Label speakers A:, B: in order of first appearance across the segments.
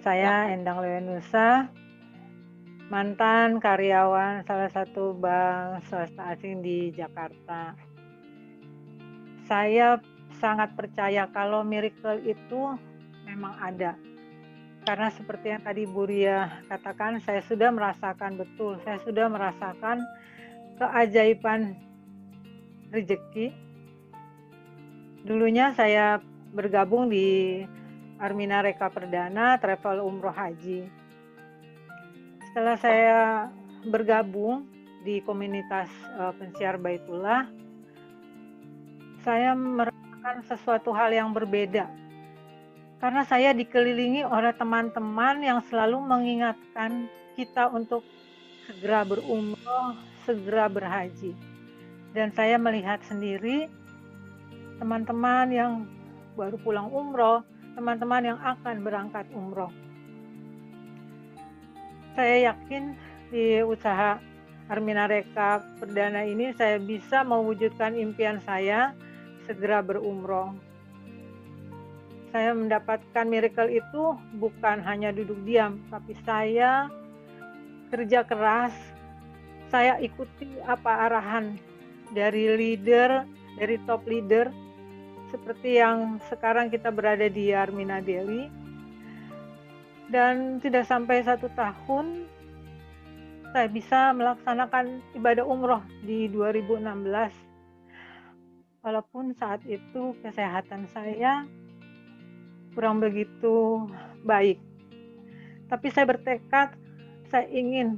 A: saya Endang Lewenusa, mantan karyawan salah satu bank swasta asing di Jakarta. Saya sangat percaya kalau miracle itu memang ada. Karena seperti yang tadi Bu Ria katakan, saya sudah merasakan betul, saya sudah merasakan keajaiban rezeki. Dulunya saya bergabung di Armina Reka Perdana Travel Umroh Haji. Setelah saya bergabung di komunitas pensiar Baitullah, saya merasakan sesuatu hal yang berbeda. Karena saya dikelilingi oleh teman-teman yang selalu mengingatkan kita untuk segera berumroh, segera berhaji. Dan saya melihat sendiri teman-teman yang baru pulang umroh, teman-teman yang akan berangkat umroh. Saya yakin di usaha Armina Reka Perdana ini saya bisa mewujudkan impian saya segera berumroh. Saya mendapatkan miracle itu bukan hanya duduk diam, tapi saya kerja keras, saya ikuti apa arahan dari leader, dari top leader, seperti yang sekarang kita berada di Armina Delhi. Dan tidak sampai 1 tahun, saya bisa melaksanakan ibadah umroh di 2016. Walaupun saat itu kesehatan saya kurang begitu baik. Tapi saya bertekad, saya ingin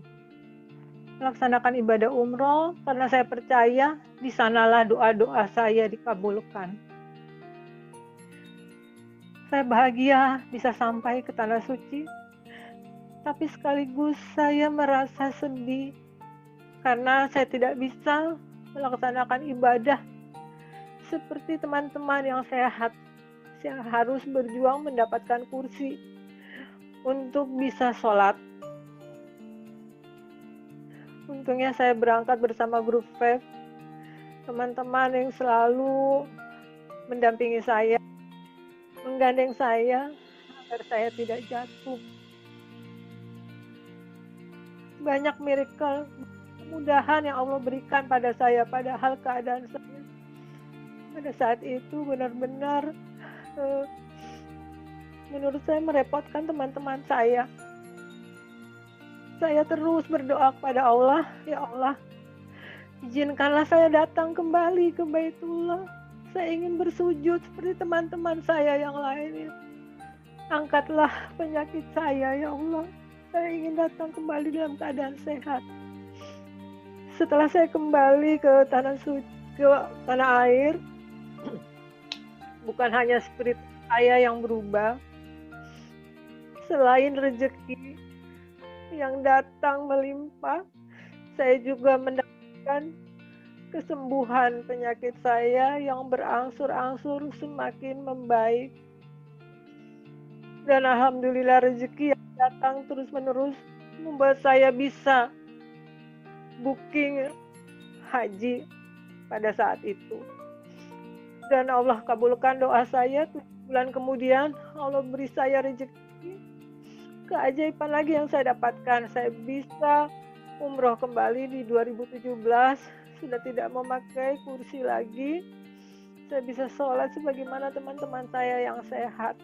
A: melaksanakan ibadah umroh karena saya percaya di sanalah doa-doa saya dikabulkan. Saya bahagia bisa sampai ke Tanah Suci, tapi sekaligus saya merasa sedih karena saya tidak bisa melaksanakan ibadah seperti teman-teman yang sehat. Saya harus berjuang mendapatkan kursi untuk bisa sholat. Untungnya saya berangkat bersama grup FEV, teman-teman yang selalu mendampingi saya, menggandeng saya agar saya tidak jatuh. Banyak miracle, kemudahan yang Allah berikan pada saya, padahal keadaan saya pada saat itu benar-benar menurut saya merepotkan teman-teman saya. Saya terus berdoa kepada Allah, ya Allah, izinkanlah saya datang kembali ke Baitullah. Saya ingin bersujud seperti teman-teman saya yang lain. Angkatlah penyakit saya, ya Allah. Saya ingin datang kembali dalam keadaan sehat. Setelah saya kembali ke tanah suci, ke tanah air, bukan hanya spirit saya yang berubah, selain rezeki yang datang melimpah, saya juga mendapatkan kesembuhan penyakit saya yang berangsur-angsur semakin membaik. Dan alhamdulillah rezeki yang datang terus-menerus membuat saya bisa booking haji pada saat itu. Dan Allah kabulkan doa saya. 7 bulan kemudian Allah beri saya rezeki. Keajaiban lagi yang saya dapatkan, saya bisa umroh kembali di 2017. Sudah tidak memakai kursi lagi. Saya bisa sholat sebagaimana teman-teman saya yang sehat.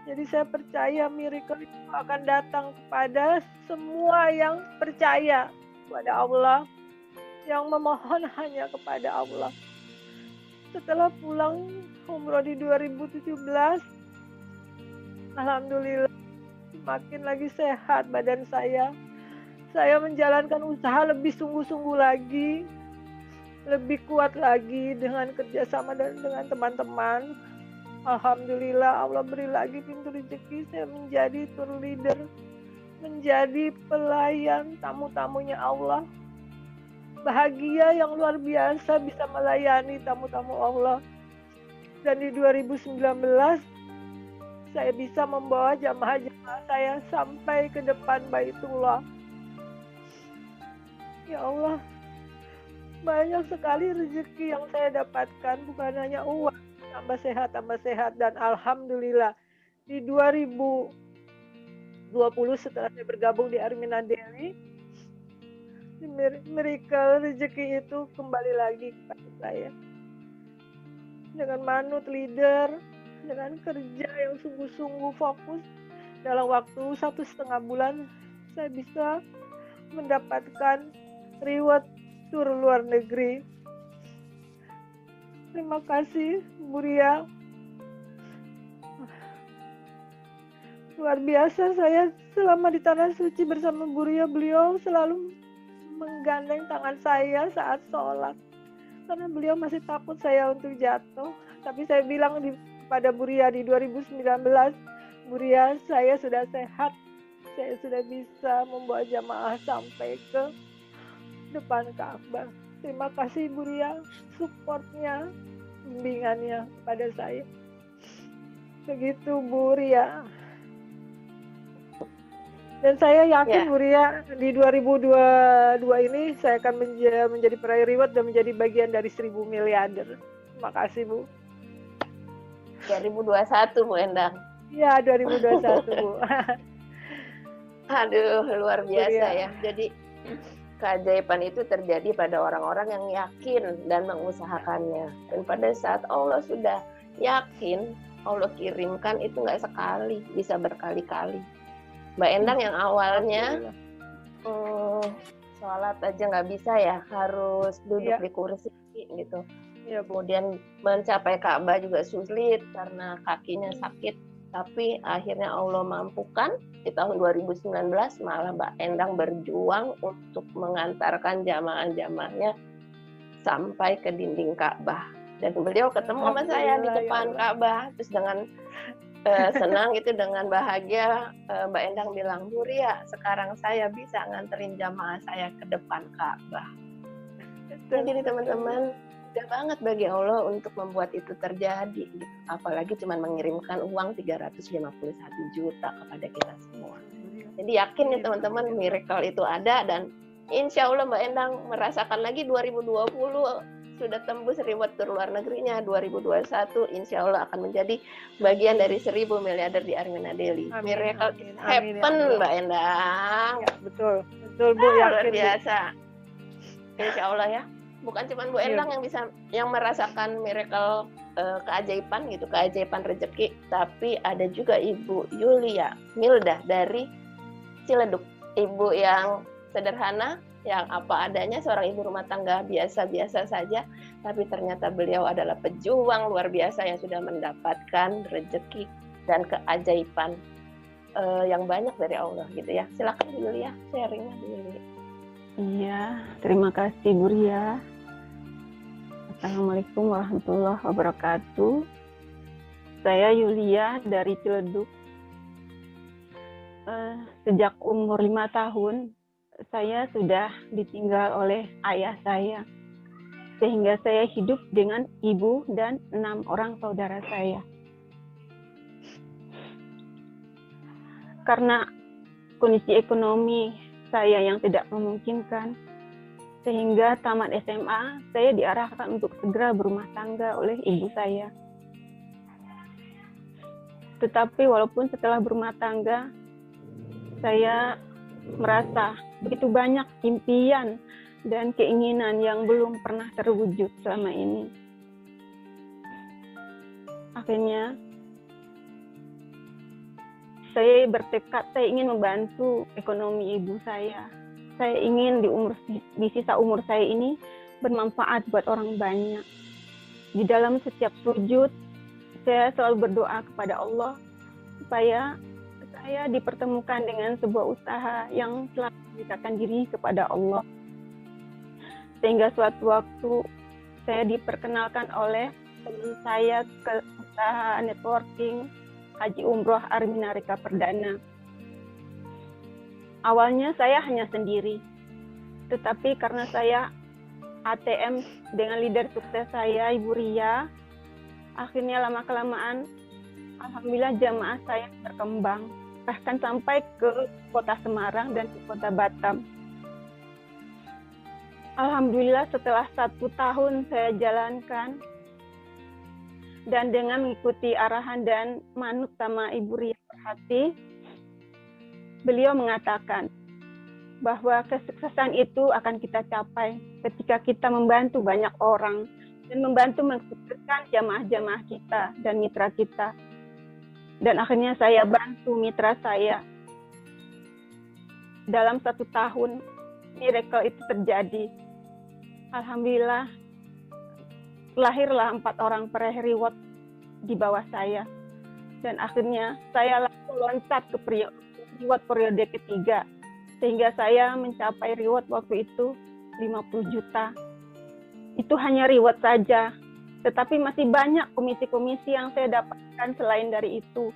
A: Jadi saya percaya miracle itu akan datang kepada semua yang percaya kepada Allah, yang memohon hanya kepada Allah. Setelah pulang umroh di 2017, alhamdulillah semakin lagi sehat badan saya. Saya menjalankan usaha lebih sungguh-sungguh lagi, lebih kuat lagi dengan kerjasama dengan teman-teman. Alhamdulillah Allah beri lagi pintu rezeki, saya menjadi tour leader, menjadi pelayan tamu-tamunya Allah. Bahagia yang luar biasa bisa melayani tamu-tamu Allah. Dan di 2019 saya bisa membawa jamaah-jamaah saya sampai ke depan Baitullah. Ya Allah, banyak sekali rezeki yang saya dapatkan, bukan hanya uang, tambah sehat, dan alhamdulillah di 2020 setelah saya bergabung di Armina Daily, miracle rezeki itu kembali lagi kepada saya. Dengan manut leader, dengan kerja yang sungguh-sungguh fokus, dalam waktu 1,5 bulan saya bisa mendapatkan reward tur luar negeri. Terima kasih Bu Ria. Luar biasa, saya selama di Tanah Suci bersama Bu Ria, beliau selalu menggandeng tangan saya saat sholat. Karena beliau masih takut saya untuk jatuh. Tapi saya bilang pada Bu Ria di 2019, Bu Ria, saya sudah sehat. Saya sudah bisa membawa jamaah sampai ke depan Ka'bah. Terima kasih Bu Ria, supportnya, bimbingannya kepada saya. Begitu Bu Ria. Dan saya yakin Bu Ria, di 2022 ini saya akan menjadi peraih reward dan menjadi bagian dari 1.000 miliarder. Terima kasih Bu.
B: 2021 Bu Endang.
A: Iya, 2021 Bu.
B: Aduh, luar biasa ya. Jadi keajaiban itu terjadi pada orang-orang yang yakin dan mengusahakannya. Dan pada saat Allah sudah yakin, Allah kirimkan itu nggak sekali, bisa berkali-kali. Mbak Endang yang awalnya sholat aja nggak bisa ya, harus duduk di kursi gitu.
A: Ya,
B: kemudian mencapai Ka'bah juga sulit karena kakinya sakit. Tapi akhirnya Allah mampukan. Di tahun 2019 malah Mbak Endang berjuang untuk mengantarkan jamaah-jamaahnya sampai ke dinding Ka'bah. Dan beliau ketemu sama saya di depan Ka'bah. Terus dengan senang gitu, dengan bahagia Mbak Endang bilang, Bu Ria, sekarang saya bisa nganterin jamaah saya ke depan Ka'bah. Jadi teman-teman, mudah banget bagi Allah untuk membuat itu terjadi. Apalagi cuma mengirimkan uang 351 juta kepada kita semua. Jadi yakin ya teman-teman, miracle itu ada. Dan insya Allah Mbak Endang merasakan lagi 2020 sudah tembus reward tur luar negerinya. 2021 insya Allah akan menjadi bagian dari 1.000 miliarder di Armina Daily. Miracle happen Mbak Endang.
A: Ya, betul Bu,
B: luar biasa. Insya Allah ya. Bukan cuma Bu Endang yang bisa merasakan miracle keajaiban gitu, keajaiban rezeki, tapi ada juga Ibu Yulia Milda dari Ciledug. Ibu yang sederhana, yang apa adanya, seorang ibu rumah tangga biasa-biasa saja, tapi ternyata beliau adalah pejuang luar biasa yang sudah mendapatkan rezeki dan keajaiban yang banyak dari Allah gitu ya. Silakan Bu Yulia, sharingnya Bu Yulia.
C: Iya, terima kasih Bu Ria. Assalamualaikum warahmatullahi wabarakatuh. Saya Yulia dari Ciledug. Sejak umur 5 tahun, saya sudah ditinggal oleh ayah saya. Sehingga saya hidup dengan ibu dan 6 orang saudara saya. Karena kondisi ekonomi saya yang tidak memungkinkan, sehingga tamat SMA, saya diarahkan untuk segera berumah tangga oleh ibu saya. Tetapi walaupun setelah berumah tangga, saya merasa begitu banyak impian dan keinginan yang belum pernah terwujud selama ini. Akhirnya, saya bertekad, saya ingin membantu ekonomi ibu saya. Saya ingin di sisa umur saya ini bermanfaat buat orang banyak. Di dalam setiap sujud, saya selalu berdoa kepada Allah supaya saya dipertemukan dengan sebuah usaha yang telah mendekatkan diri kepada Allah. Sehingga suatu waktu saya diperkenalkan oleh teman saya ke usaha networking Haji Umroh Armina Rika Perdana. Awalnya saya hanya sendiri, tetapi karena saya ATM dengan leader sukses saya, Ibu Ria, akhirnya lama-kelamaan, alhamdulillah jamaah saya berkembang, bahkan sampai ke kota Semarang dan ke kota Batam. Alhamdulillah setelah 1 tahun saya jalankan, Dan dengan mengikuti arahan dan manut sama Ibu Ria Perhati, beliau mengatakan bahwa kesuksesan itu akan kita capai ketika kita membantu banyak orang dan membantu mensukseskan jamaah-jamaah kita dan mitra kita. Dan akhirnya saya bantu mitra saya. Dalam 1 tahun, miracle itu terjadi. Alhamdulillah, lahirlah 4 orang peraih reward di bawah saya. Dan akhirnya saya langsung loncat ke reward periode ketiga. Sehingga saya mencapai reward waktu itu 50 juta. Itu hanya reward saja. Tetapi masih banyak komisi-komisi yang saya dapatkan selain dari itu.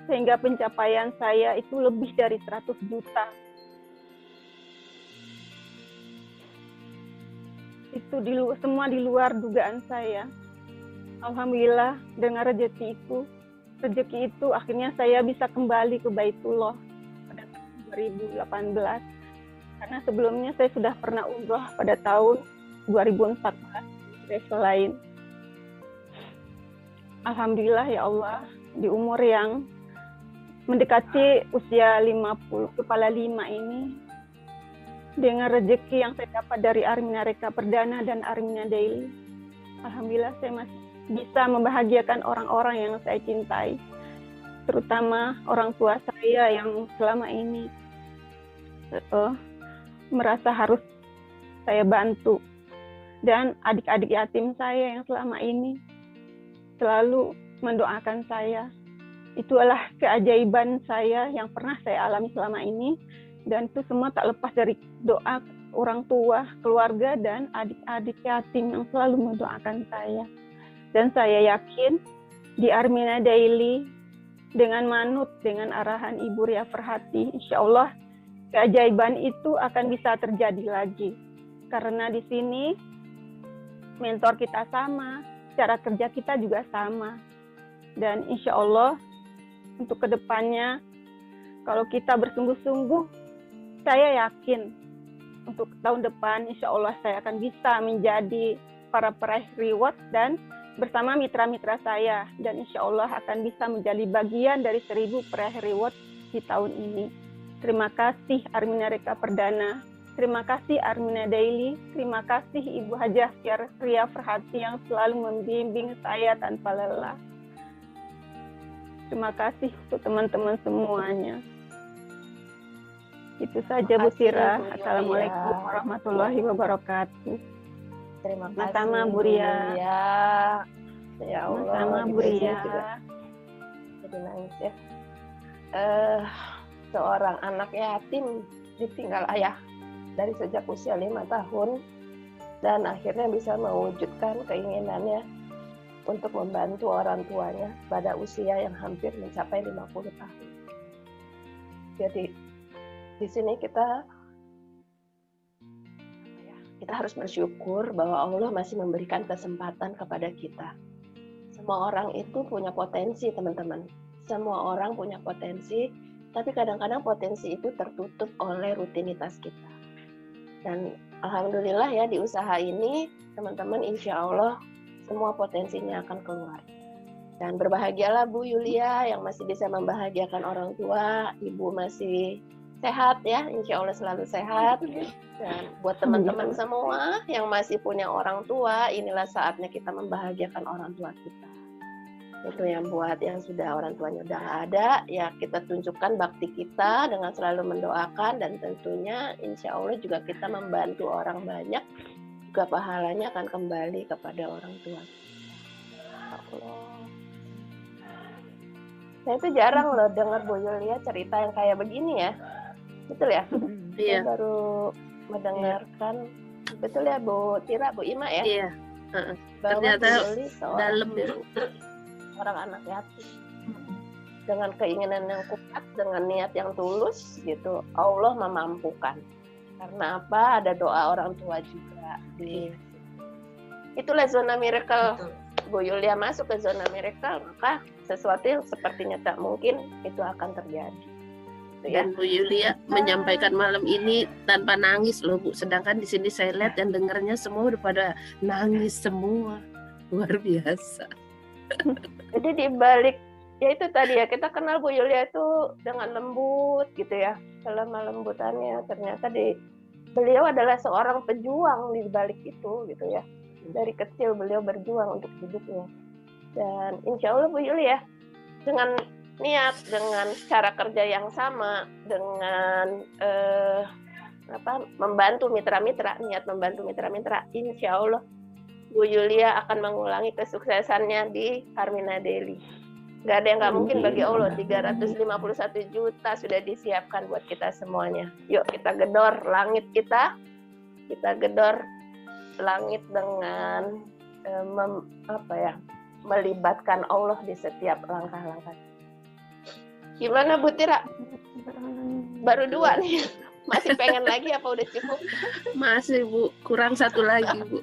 C: Sehingga pencapaian saya itu lebih dari 100 juta. Itu semua di luar dugaan saya. Alhamdulillah dengan rezeki itu akhirnya saya bisa kembali ke Baitullah pada tahun 2018. Karena sebelumnya saya sudah pernah umroh pada tahun 2014 travel lain. Alhamdulillah ya Allah, di umur yang mendekati usia 50 kepala 5 ini, dengan rezeki yang saya dapat dari Armina Reka Perdana dan Armina Daily, alhamdulillah saya masih bisa membahagiakan orang-orang yang saya cintai, terutama orang tua saya yang selama ini merasa harus saya bantu, dan adik-adik yatim saya yang selama ini selalu mendoakan saya. Itulah keajaiban saya yang pernah saya alami selama ini, dan itu semua tak lepas dari doa orang tua, keluarga, dan adik-adik yatim yang selalu mendoakan saya. Dan saya yakin di Armina Daily dengan manut dengan arahan Ibu Ria Perhati, insya Allah keajaiban itu akan bisa terjadi lagi. Karena di sini mentor kita sama, cara kerja kita juga sama. Dan insya Allah untuk kedepannya, kalau kita bersungguh-sungguh, saya yakin untuk tahun depan insya Allah saya akan bisa menjadi para peraih reward dan bersama mitra-mitra saya, dan insya Allah akan bisa menjadi bagian dari 1000 peraih reward di tahun ini. Terima kasih Armina Reka Perdana, terima kasih Armina Daily, terima kasih Ibu Hajah Ria Perhati yang selalu membimbing saya tanpa lelah. Terima kasih untuk teman-teman semuanya. Itu saja Bu Tira. Assalamualaikum warahmatullahi wabarakatuh.
B: Terima kasih
C: sama Bu Ria.
B: Ya Allah.
C: Sama Bu Ria.
B: Jadi nangis ya. Seorang anak yatim ditinggal ayah dari sejak usia 5 tahun dan akhirnya bisa mewujudkan keinginannya untuk membantu orang tuanya pada usia yang hampir mencapai 50 tahun. Jadi di sini kita harus bersyukur bahwa Allah masih memberikan kesempatan kepada kita. Semua orang itu punya potensi, teman-teman. Semua orang punya potensi, tapi kadang-kadang potensi itu tertutup oleh rutinitas kita. Dan alhamdulillah ya di usaha ini, teman-teman, insya Allah semua potensinya akan keluar. Dan berbahagialah Bu Yulia yang masih bisa membahagiakan orang tua, Ibu masih sehat ya, insya Allah selalu sehat. Dan buat teman-teman semua yang masih punya orang tua, inilah saatnya kita membahagiakan orang tua kita. Itu yang buat yang sudah orang tuanya udah nggak ada, ya kita tunjukkan bakti kita dengan selalu mendoakan, dan tentunya insya Allah juga kita membantu orang banyak, juga pahalanya akan kembali kepada orang tua kita. Allah. Saya itu jarang loh dengar Bu Yulia cerita yang kayak begini ya. Betul ya?
D: Iya.
B: Saya baru mendengarkan. Betul ya Bu Tira, Bu Ima ya?
D: Iya.
B: Bahwa
D: Ternyata
B: Bu Yuli
D: dalam
B: orang anak yatim dengan keinginan yang kuat, dengan niat yang tulus gitu, Allah memampukan. Karena apa? Ada doa orang tua juga. Itulah zona miracle.
D: Betul.
B: Bu Yulia masuk ke zona miracle, maka sesuatu yang sepertinya tak mungkin itu akan terjadi.
D: Dan Bu Yulia menyampaikan malam ini tanpa nangis loh Bu. Sedangkan di sini saya lihat dan dengarnya semua udah pada nangis semua. Luar biasa.
B: Jadi di balik ya itu tadi ya, kita kenal Bu Yulia itu dengan lembut gitu ya, selama lembutannya ternyata beliau adalah seorang pejuang di balik itu gitu ya. Dari kecil beliau berjuang untuk hidupnya. Dan insya Allah Bu Yulia dengan niat, dengan cara kerja yang sama, dengan membantu mitra-mitra, niat membantu mitra-mitra, insya Allah Bu Yulia akan mengulangi kesuksesannya di Carmina Daily. Nggak ada yang nggak mungkin bagi Allah. 351 juta sudah disiapkan buat kita semuanya. Yuk kita gedor langit kita gedor langit dengan melibatkan Allah di setiap langkah-langkah. Gimana Bu Tira? Baru 2 nih. Masih pengen lagi apa udah cukup?
D: Masih Bu, kurang 1 lagi Bu.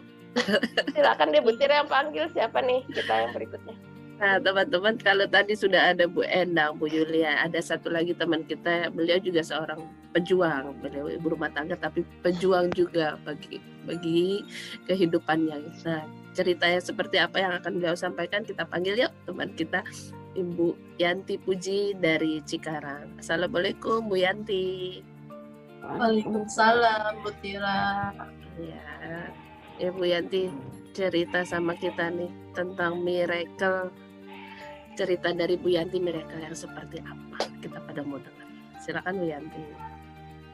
B: Silakan deh Bu Tira yang panggil, siapa nih kita yang berikutnya.
D: Nah teman-teman, kalau tadi sudah ada Bu Endang, Bu Yulia, ada satu lagi teman kita, beliau juga seorang pejuang, beliau ibu rumah tangga tapi pejuang juga bagi kehidupannya. Nah ceritanya seperti apa yang akan beliau sampaikan, kita panggil yuk teman kita Ibu Yanti Puji dari Cikarang. Assalamualaikum Bu Yanti.
E: Waalaikumsalam Bu Tira.
D: Ya Bu Yanti, cerita sama kita nih tentang miracle. Cerita dari Bu Yanti, miracle yang seperti apa? Kita pada mau dengar. Silakan Bu Yanti.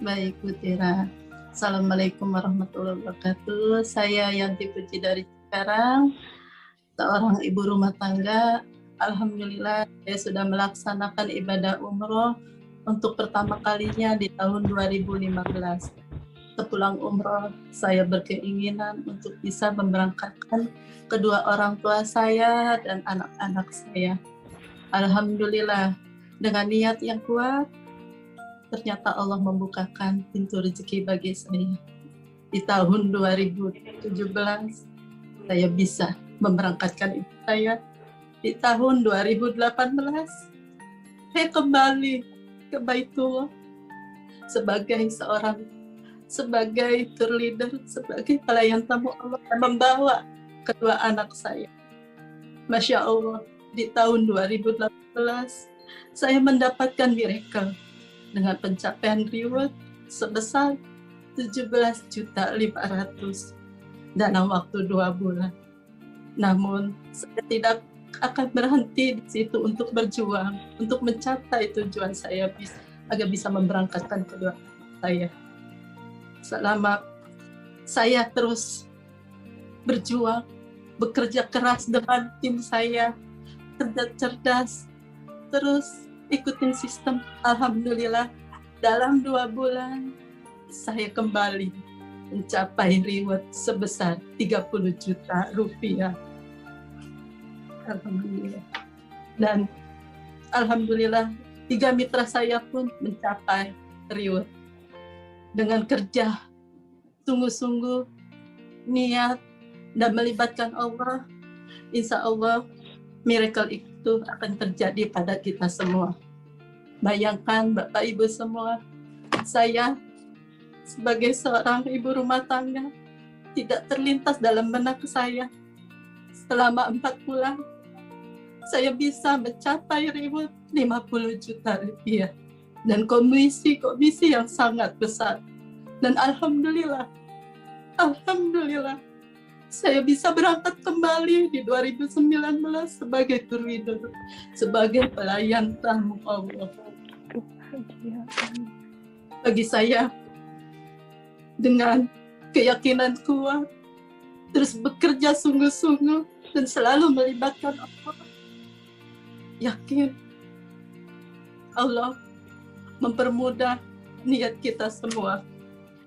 E: Baik Bu Tira. Assalamualaikum warahmatullahi wabarakatuh. Saya Yanti Puji dari Cikarang, seorang ibu rumah tangga. Alhamdulillah saya sudah melaksanakan ibadah umroh untuk pertama kalinya di tahun 2015. Sepulang umroh, saya berkeinginan untuk bisa memberangkatkan kedua orang tua saya dan anak-anak saya. Alhamdulillah, dengan niat yang kuat, ternyata Allah membukakan pintu rezeki bagi saya. Di tahun 2017, saya bisa memberangkatkan ibu saya. Di tahun 2018, saya kembali ke Baitullah sebagai tour leader, sebagai pelayan tamu Allah, yang membawa kedua anak saya. Masya Allah, di tahun 2018 saya mendapatkan miracle dengan pencapaian reward sebesar 17.500.000 dalam waktu 2 bulan. Namun saya tidak akan berhenti di situ untuk berjuang, untuk mencapai tujuan saya agar bisa memberangkatkan kedua anak saya. Selama saya terus berjuang, bekerja keras dengan tim saya, kerja cerdas, terus ikutin sistem. Alhamdulillah, dalam 2 bulan saya kembali mencapai reward sebesar 30 juta rupiah. Alhamdulillah. Dan alhamdulillah 3 mitra saya pun mencapai reward. Dengan kerja sungguh-sungguh, niat, dan melibatkan Allah, insya Allah miracle itu akan terjadi pada kita semua. Bayangkan Bapak Ibu semua, saya sebagai seorang ibu rumah tangga tidak terlintas dalam benak saya selama 4 bulan saya bisa mencapai reward 50 juta rupiah dan komisi yang sangat besar. Dan alhamdulillah saya bisa berangkat kembali di 2019 sebagai tour leader, sebagai pelayan tamu Allah. Bagi saya, dengan keyakinan kuat, terus bekerja sungguh-sungguh dan selalu melibatkan Allah, yakin Allah mempermudah niat kita semua.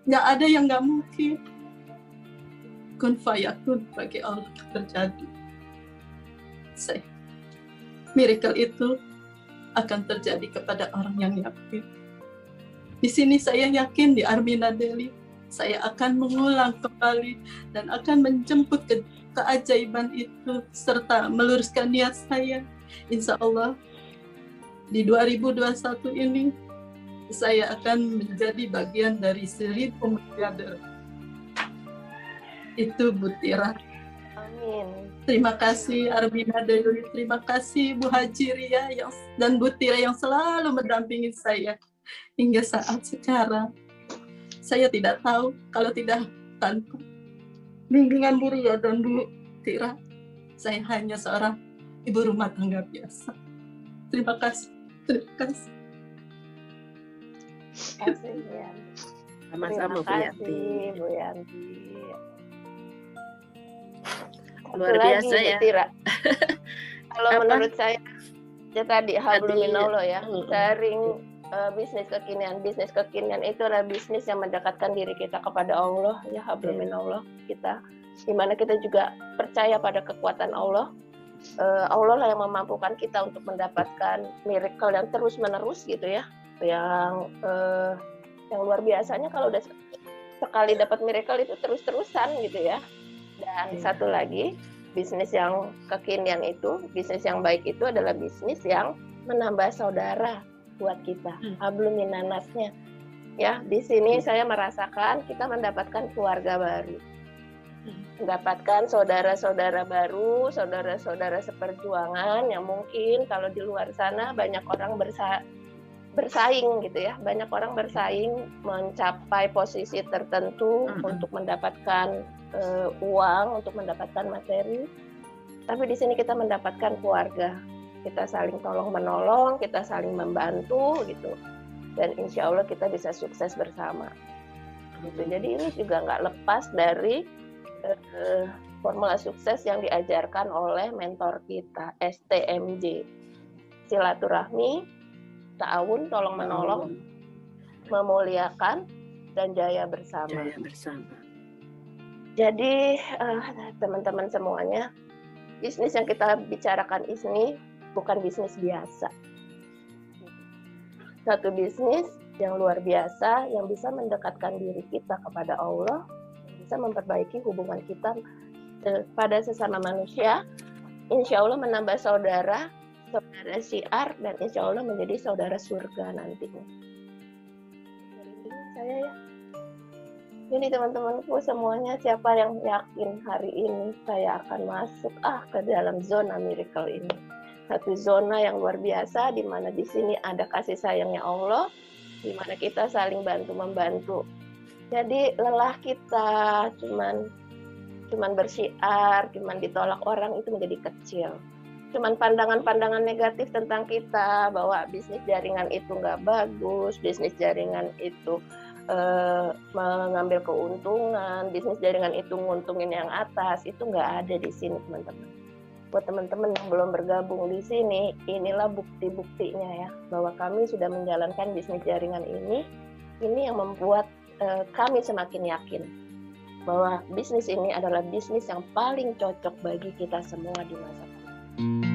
E: Nggak ada yang nggak mungkin. Kun fayakun bagi Allah terjadi. Miracle itu akan terjadi kepada orang yang yakin. Di sini saya yakin di Carmina Daily saya akan mengulang kembali dan akan menjemput keajaiban itu serta meluruskan niat saya. Insya Allah di 2021 ini saya akan menjadi bagian dari 1.000 miliarder. Itu Bu Tira.
B: Amin.
E: Terima kasih Arbina Dewi, terima kasih Bu Haji Ria dan Bu Tira yang selalu mendampingi saya hingga saat sekarang. Saya tidak tahu kalau tidak tanpa bimbingan Bu Ria dan Bu Tira, saya hanya seorang ibu rumah tangga biasa. Terima kasih. Terima kasih.
B: Kasih ya.
D: Sama-sama Bu
B: Terima
D: Yanti.
B: kasih Bu Yanti.
D: Luar
B: Satu
D: biasa
B: lagi,
D: ya.
B: Bu Tira. Kalau
D: Apa?
B: menurut saya ya tadi hablum minallah ya,
D: Mm-mm.
B: sharing bisnis kekinian. Bisnis kekinian itu adalah bisnis yang mendekatkan diri kita kepada Allah ya, hablum minallah kita. Di mana kita juga percaya pada kekuatan Allah. Allah lah yang memampukan kita untuk mendapatkan miracle yang terus menerus gitu ya. Yang luar biasanya kalau udah sekali dapat miracle itu terus-terusan gitu ya. Dan satu lagi, bisnis yang kekinian itu, bisnis yang baik itu adalah bisnis yang menambah saudara buat kita. Hablum minannasnya. Ya, di sini saya merasakan kita mendapatkan keluarga baru. Mendapatkan saudara-saudara baru, saudara-saudara seperjuangan yang mungkin kalau di luar sana banyak orang bersaing gitu ya, banyak orang bersaing mencapai posisi tertentu untuk mendapatkan uang, untuk mendapatkan materi. Tapi di sini kita mendapatkan keluarga, kita saling tolong menolong, kita saling membantu gitu, dan insya Allah kita bisa sukses bersama. Gitu. Jadi ini juga nggak lepas dari formula sukses yang diajarkan oleh mentor kita, STMJ, silaturahmi, ta'awun, tolong menolong, memuliakan, dan jaya bersama.
D: Jaya bersama.
B: Jadi teman-teman semuanya, bisnis yang kita bicarakan ini bukan bisnis biasa. Satu bisnis yang luar biasa yang bisa mendekatkan diri kita kepada Allah, yang bisa memperbaiki hubungan kita pada sesama manusia, insya Allah menambah saudara syiar, dan insya Allah menjadi saudara surga nantinya. Saya ya. Jadi teman-temanku semuanya, siapa yang yakin hari ini saya akan masuk ke dalam zona miracle ini. Satu zona yang luar biasa, di mana di sini ada kasih sayangnya Allah, di mana kita saling bantu-membantu. Jadi lelah kita cuman bersyiar, cuman ditolak orang itu menjadi kecil. Cuman pandangan-pandangan negatif tentang kita, bahwa bisnis jaringan itu nggak bagus, bisnis jaringan itu mengambil keuntungan, bisnis jaringan itu nguntungin yang atas, itu nggak ada di sini teman-teman. Buat teman-teman yang belum bergabung di sini, inilah bukti-buktinya ya, bahwa kami sudah menjalankan bisnis jaringan ini yang membuat kami semakin yakin bahwa bisnis ini adalah bisnis yang paling cocok bagi kita semua di masa depan.